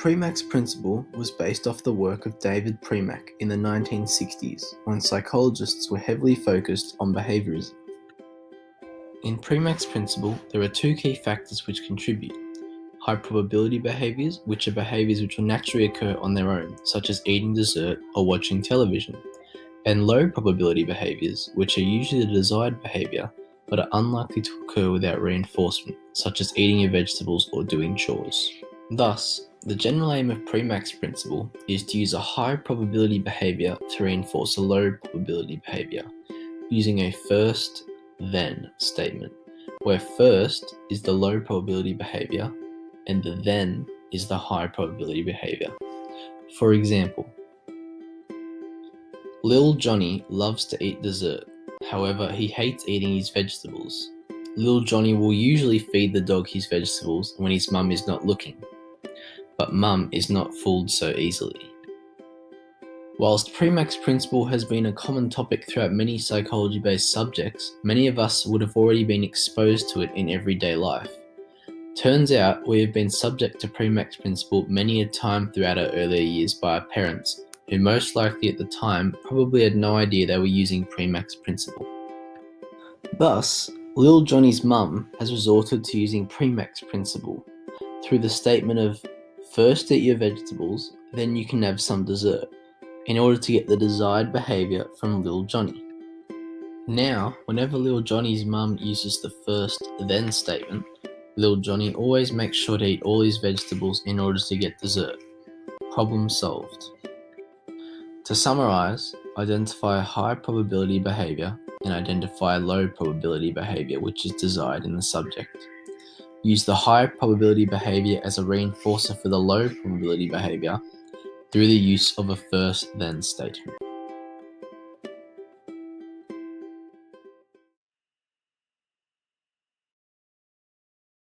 Premack's principle was based off the work of David Premack in the 1960s, when psychologists were heavily focused on behaviorism. In Premack's principle, there are two key factors which contribute: high probability behaviors, which are behaviors which will naturally occur on their own, such as eating dessert or watching television, and low probability behaviors, which are usually the desired behavior but are unlikely to occur without reinforcement, such as eating your vegetables or doing chores. Thus, the general aim of Premack's principle is to use a high probability behavior to reinforce a low probability behavior, using a first, then statement, where first is the low probability behavior and the then is the high probability behavior. For example, Lil Johnny loves to eat dessert. However, he hates eating his vegetables. Lil Johnny will usually feed the dog his vegetables when his mum is not looking, but mum is not fooled so easily. Whilst Premack's principle has been a common topic throughout many psychology-based subjects, many of us would have already been exposed to it in everyday life. Turns out we have been subject to Premack's principle many a time throughout our earlier years by our parents, who most likely at the time probably had no idea they were using Premack's principle. Thus, Lil Johnny's mum has resorted to using Premack's principle through the statement of first eat your vegetables, then you can have some dessert, in order to get the desired behavior from Lil Johnny. Now, whenever Lil Johnny's mum uses the first then statement, Lil Johnny always makes sure to eat all his vegetables in order to get dessert. Problem solved. To summarize, identify a high probability behavior and identify low probability behavior which is desired in the subject. Use the high probability behavior as a reinforcer for the low probability behavior through the use of a first then statement.